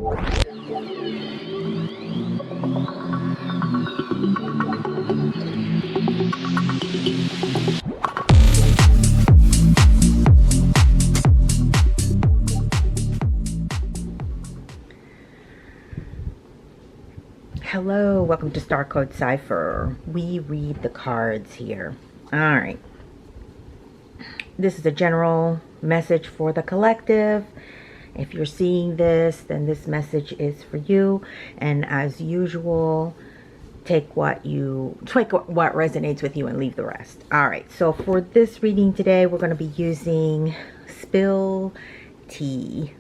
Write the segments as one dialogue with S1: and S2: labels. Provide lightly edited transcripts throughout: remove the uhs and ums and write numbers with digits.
S1: Hello, welcome to Star Code Cipher. We read the cards here. Alright. This is a general message for the collective. If you're seeing this, then this message is for you. And as usual, take what resonates with you and leave the rest. Alright, so for this reading today, we're going to be using Spill Tea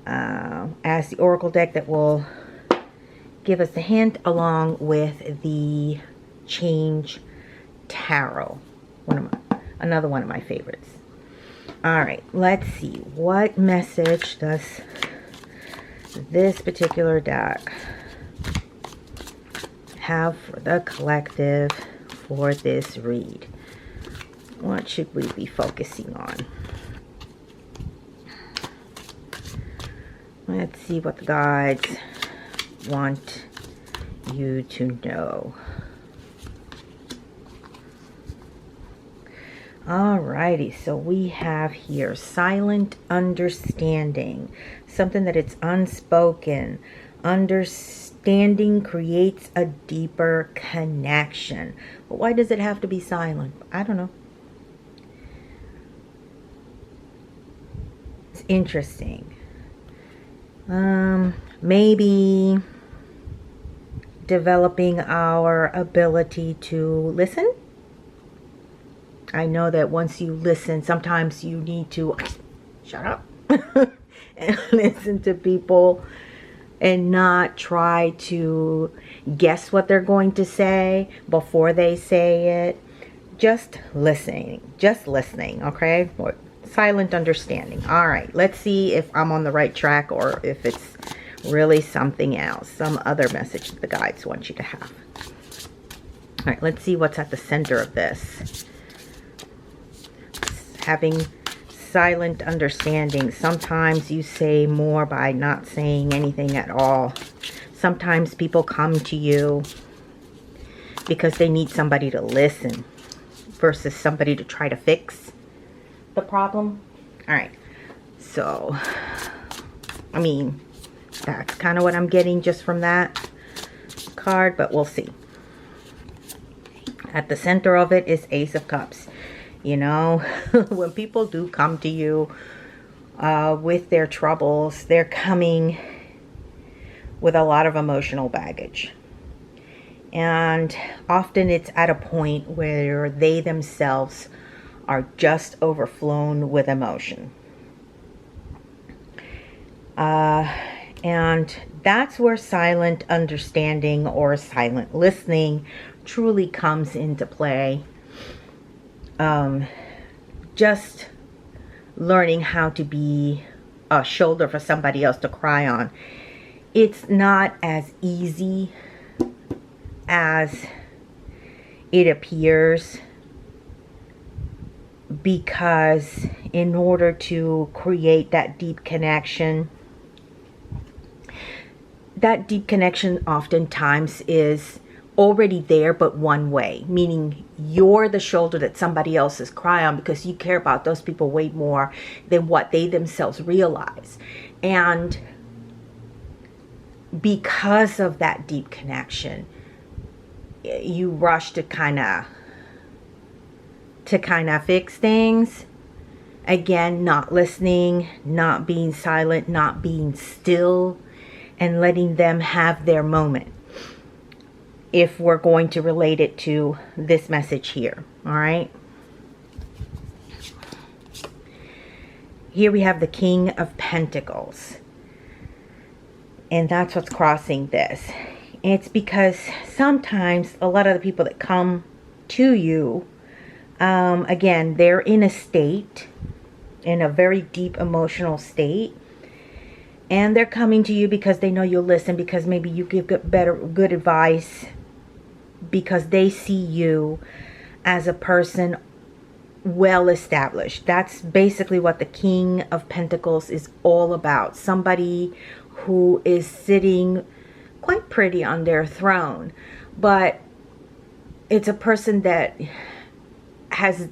S1: as the oracle deck that will give us a hint, along with the Change Tarot, another one of my favorites. All right, let's see, what message does this particular deck have for the collective for this read? What should we be focusing on? Let's see what the guides want you to know. Alrighty, so we have here silent understanding, something that it's unspoken. Understanding creates a deeper connection. But why does it have to be silent? I don't know. It's interesting. Maybe developing our ability to listen. I know that once you listen, sometimes you need to shut up and listen to people and not try to guess what they're going to say before they say it. Just listening, okay? Or silent understanding. All right, let's see if I'm on the right track or if it's really something else, some other message that the guides want you to have. All right, let's see what's at the center of this. Having silent understanding. Sometimes you say more by not saying anything at all. Sometimes people come to you because they need somebody to listen versus somebody to try to fix the problem. All right, so I mean, that's kind of what I'm getting just from that card, but we'll see. At the center of it is Ace of Cups. You know, when people do come to you with their troubles, they're coming with a lot of emotional baggage. And often it's at a point where they themselves are just overflown with emotion. And that's where silent understanding or silent listening truly comes into play. Just learning how to be a shoulder for somebody else to cry on. It's not as easy as it appears, because in order to create that deep connection oftentimes is already there, but one way, meaning you're the shoulder that somebody else's cry on because you care about those people way more than what they themselves realize. And because of that deep connection, you rush to kind of fix things. Again, not listening, not being silent, not being still, and letting them have their moment. If we're going to relate it to this message here, all right? Here we have the King of Pentacles. And that's what's crossing this. It's because sometimes a lot of the people that come to you, again, they're in a very deep emotional state. And they're coming to you because they know you'll listen, because maybe you give good advice, because they see you as a person well established. That's basically what the King of Pentacles is all about. Somebody who is sitting quite pretty on their throne, but it's a person that has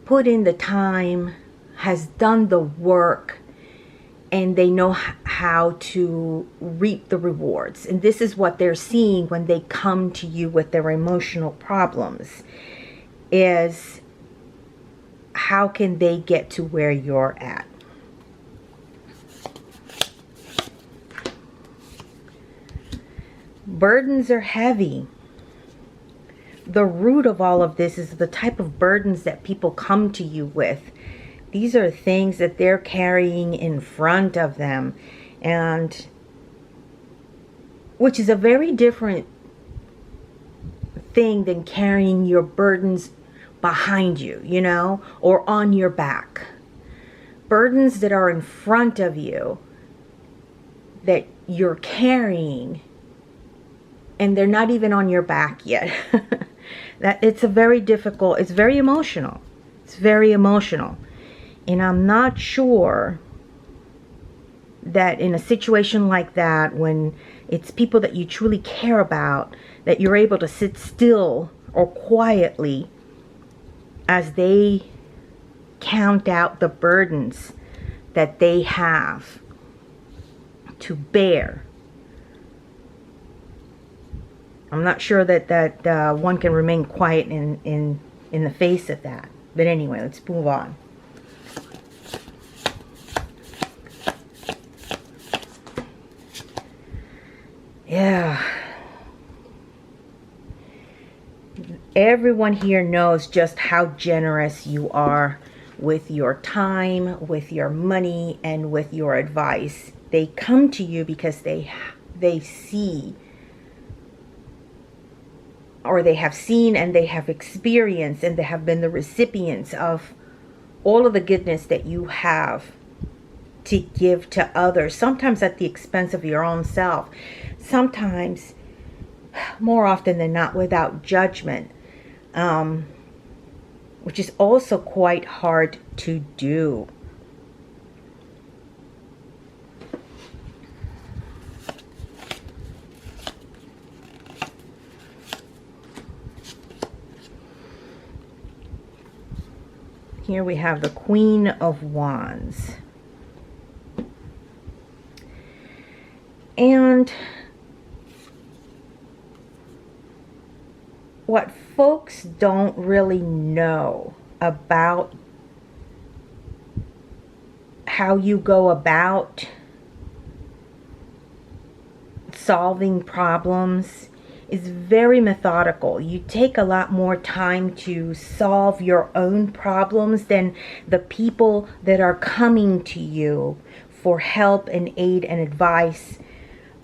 S1: put in the time, has done the work, and they know how to reap the rewards. And this is what they're seeing when they come to you with their emotional problems, is how can they get to where you're at. Burdens are heavy. The root of all of this is the type of burdens that people come to you with. These are things that they're carrying in front of them, and which is a very different thing than carrying your burdens behind you, you know, or on your back. Burdens that are in front of you that you're carrying, and they're not even on your back yet. That it's a very difficult, it's very emotional. It's very emotional. And I'm not sure that in a situation like that, when it's people that you truly care about, that you're able to sit still or quietly as they count out the burdens that they have to bear. I'm not sure that one can remain quiet in the face of that. But anyway, let's move on. Yeah. Everyone here knows just how generous you are with your time, with your money, and with your advice. They come to you because they see, or they have seen, and they have experienced, and they have been the recipients of all of the goodness that you have to give to others, sometimes at the expense of your own self, sometimes, more often than not, without judgment, which is also quite hard to do. Here we have the Queen of Wands. And what folks don't really know about how you go about solving problems is very methodical. You take a lot more time to solve your own problems than the people that are coming to you for help and aid and advice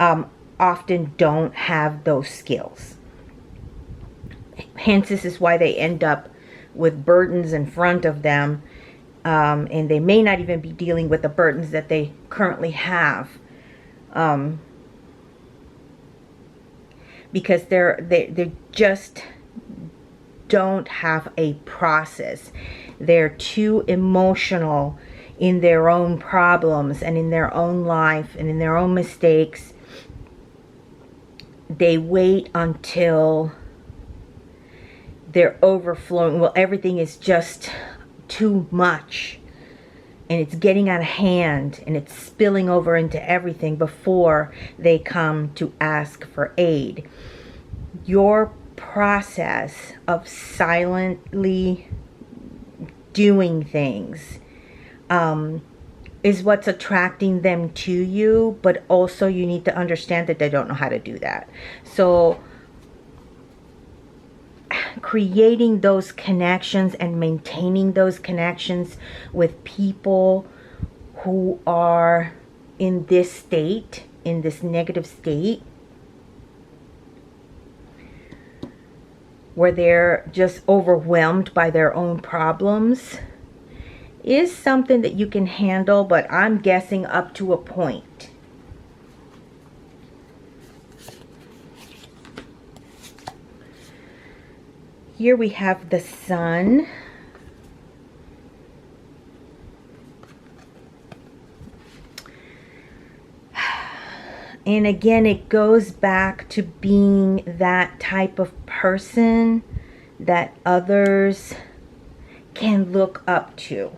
S1: often don't have those skills. Hence, this is why they end up with burdens in front of them, and they may not even be dealing with the burdens that they currently have, because they just don't have a process. They're too emotional in their own problems and in their own life and in their own mistakes. They wait until they're overflowing. Well, everything is just too much, and it's getting out of hand, and it's spilling over into everything before they come to ask for aid. Your process of silently doing things is what's attracting them to you, but also you need to understand that they don't know how to do that. So creating those connections and maintaining those connections with people who are in this state, in this negative state, where they're just overwhelmed by their own problems, is something that you can handle, but I'm guessing up to a point. Here we have the Sun. And again, it goes back to being that type of person that others can look up to.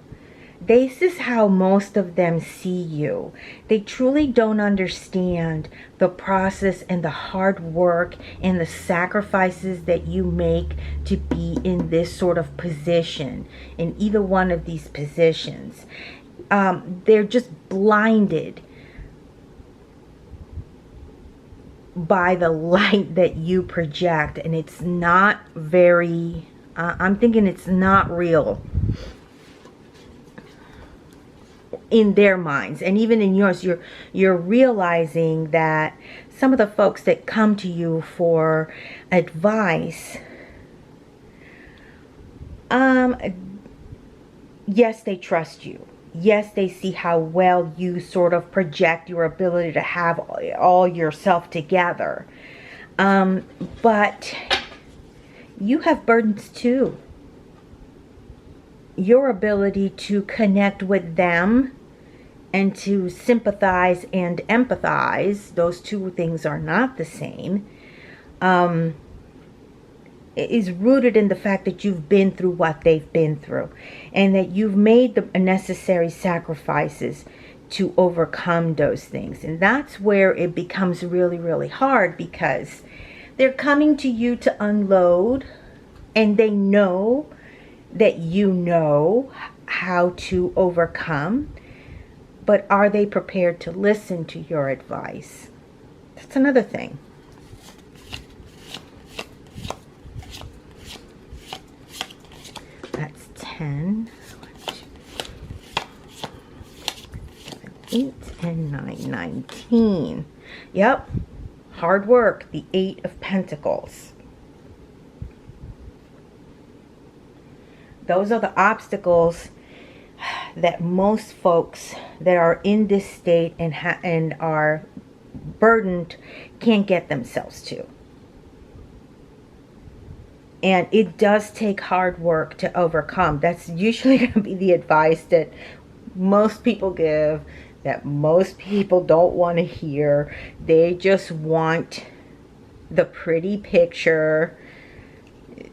S1: This is how most of them see you. They truly don't understand the process and the hard work and the sacrifices that you make to be in this sort of position, in either one of these positions. They're just blinded by the light that you project, and it's not very, I'm thinking it's not real in their minds, and even in yours. You're realizing that some of the folks that come to you for advice, yes, they trust you. Yes, they see how well you sort of project your ability to have all yourself together, but you have burdens too. Your ability to connect with them and to sympathize and empathize, those two things are not the same, is rooted in the fact that you've been through what they've been through, and that you've made the necessary sacrifices to overcome those things. And that's where it becomes really, really hard, because they're coming to you to unload, and they know that you know how to overcome, but are they prepared to listen to your advice? That's another thing. That's 10, 8, and 9, 19. Yep, hard work, the 8 of Pentacles. Those are the obstacles that most folks that are in this state and are burdened can't get themselves to. And it does take hard work to overcome. That's usually going to be the advice that most people give, that most people don't want to hear. They just want the pretty picture.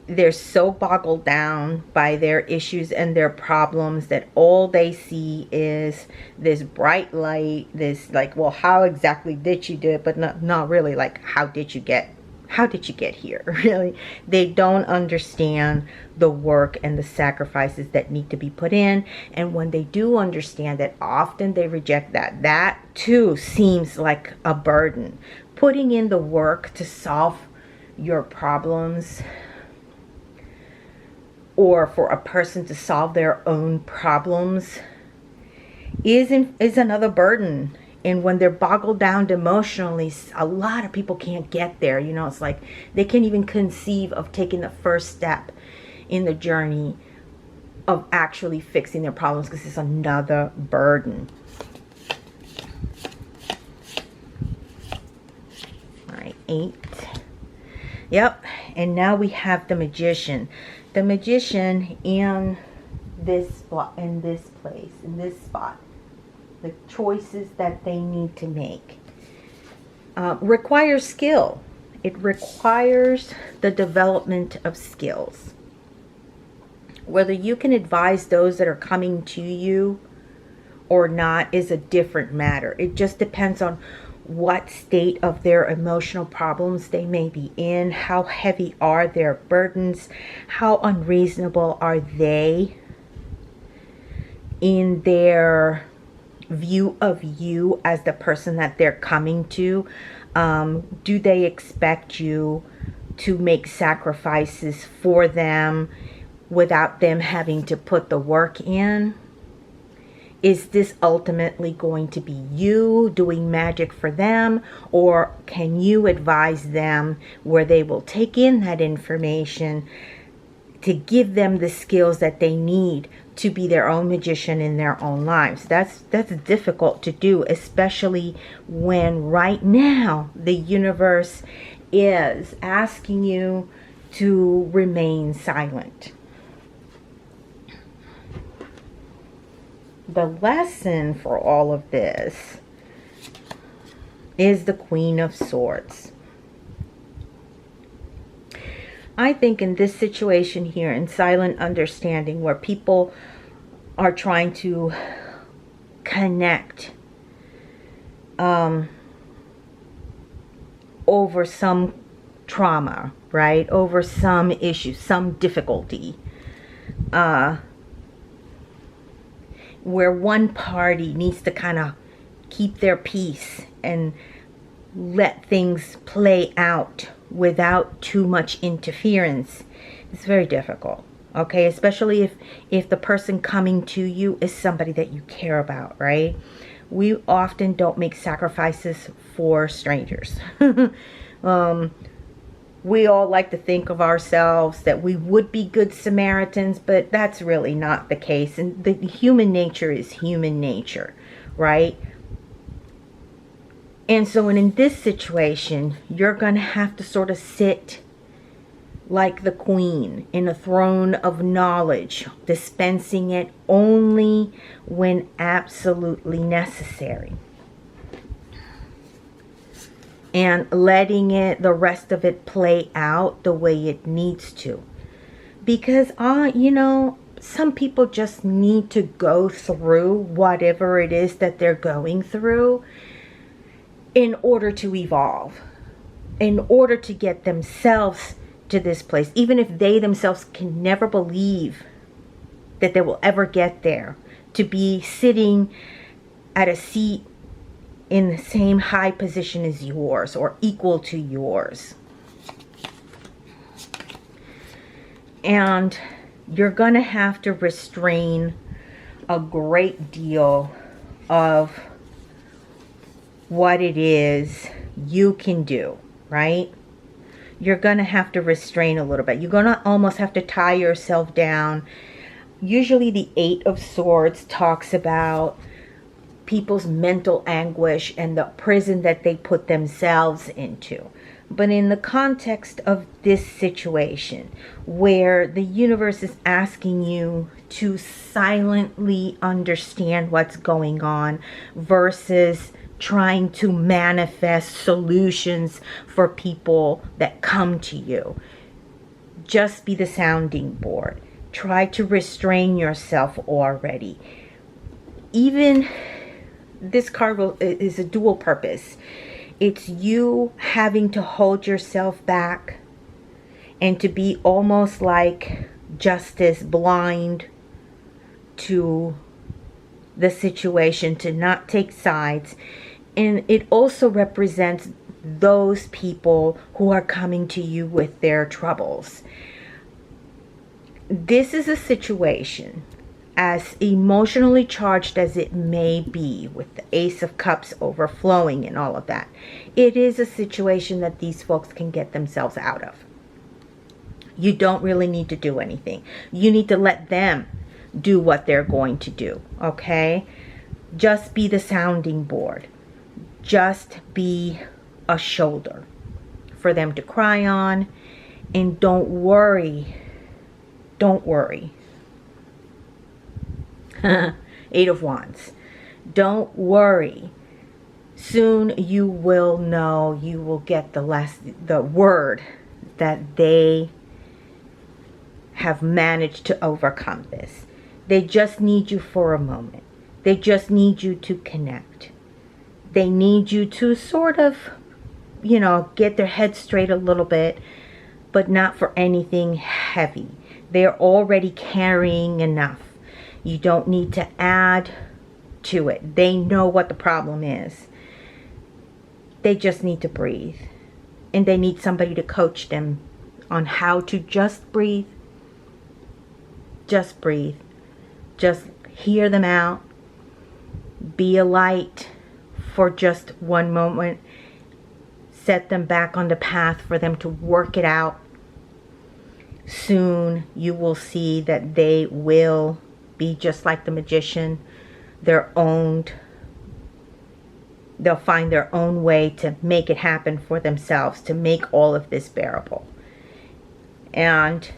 S1: They're so boggled down by their issues and their problems that all they see is this bright light, this like, well, how exactly did you do it? But not really like, how did you get here? Really, they don't understand the work and the sacrifices that need to be put in. And when they do understand it, often they reject that. That too seems like a burden. Putting in the work to solve your problems, or for a person to solve their own problems, is another burden. And when they're boggled down emotionally, a lot of people can't get there. You know, it's like they can't even conceive of taking the first step in the journey of actually fixing their problems, because it's another burden. All right, 8. Yep, and now we have the Magician. The Magician in this spot, in this place, in this spot. The choices that they need to make requires skill. It requires the development of skills. Whether you can advise those that are coming to you or not is a different matter. It just depends on what state of their emotional problems they may be in, how heavy are their burdens, how unreasonable are they in their view of you as the person that they're coming to. Do they expect you to make sacrifices for them without them having to put the work in? Is this ultimately going to be you doing magic for them, or can you advise them where they will take in that information to give them the skills that they need to be their own magician in their own lives? That's difficult to do, especially when right now the universe is asking you to remain silent. The lesson for all of this is the Queen of Swords. I think in this situation here, in silent understanding, where people are trying to connect over some trauma, right? Over some issue, some difficulty, where one party needs to kind of keep their peace and let things play out without too much interference. It's very difficult, okay? Especially if the person coming to you is somebody that you care about, right? We often don't make sacrifices for strangers. We all like to think of ourselves that we would be good Samaritans, but that's really not the case. And the human nature is human nature, right? And so in this situation, you're going to have to sort of sit like the queen in a throne of knowledge, dispensing it only when absolutely necessary. And letting the rest of it play out the way it needs to. Because, some people just need to go through whatever it is that they're going through in order to evolve, in order to get themselves to this place, even if they themselves can never believe that they will ever get there, to be sitting at a seat in the same high position as yours or equal to yours. And you're going to have to restrain a great deal of what it is you can do, right? You're going to have to restrain a little bit. You're going to almost have to tie yourself down. Usually the Eight of Swords talks about people's mental anguish and the prison that they put themselves into. But in the context of this situation, where the universe is asking you to silently understand what's going on versus trying to manifest solutions for people that come to you, just be the sounding board. Try to restrain yourself already. Even this card is a dual purpose. It's you having to hold yourself back and to be almost like justice, blind to the situation, to not take sides. And it also represents those people who are coming to you with their troubles. This is a situation, as emotionally charged as it may be, with the Ace of Cups overflowing and all of that, it is a situation that these folks can get themselves out of. You don't really need to do anything. You need to let them do what they're going to do, okay? Just be the sounding board. Just be a shoulder for them to cry on. And don't worry. Don't worry. Eight of Wands. Don't worry. Soon you will know, you will get the word that they have managed to overcome this. They just need you for a moment. They just need you to connect. They need you to sort of, get their head straight a little bit, but not for anything heavy. They're already carrying enough. You don't need to add to it. They know what the problem is. They just need to breathe. And they need somebody to coach them on how to just breathe. Just breathe. Just hear them out. Be a light for just one moment. Set them back on the path for them to work it out. Soon you will see that they will be just like the magician. They'll find their own way to make it happen for themselves, to make all of this bearable. And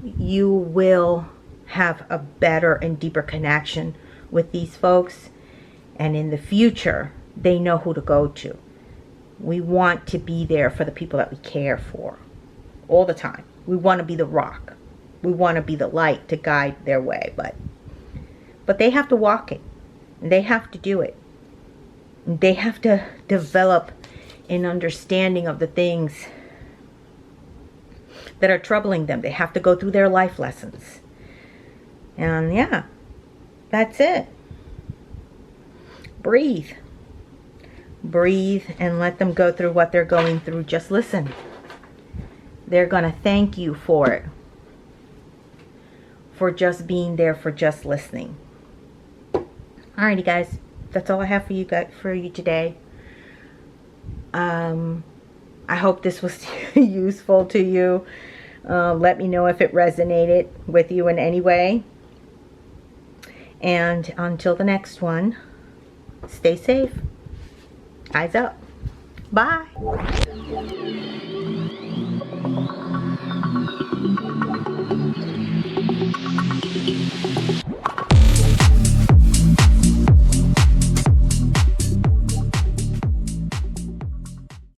S1: you will have a better and deeper connection with these folks. And in the future, they know who to go to. We want to be there for the people that we care for all the time. We want to be the rock. We want to be the light to guide their way, but they have to walk it. They have to do it. They have to develop an understanding of the things that are troubling them. They have to go through their life lessons. And yeah, that's it. Breathe. Breathe and let them go through what they're going through. Just listen. They're going to thank you for it. For just being there, for just listening. Alrighty, guys. That's all I have for you today. I hope this was useful to you. Let me know if it resonated with you in any way. And until the next one, stay safe. Eyes up. Bye.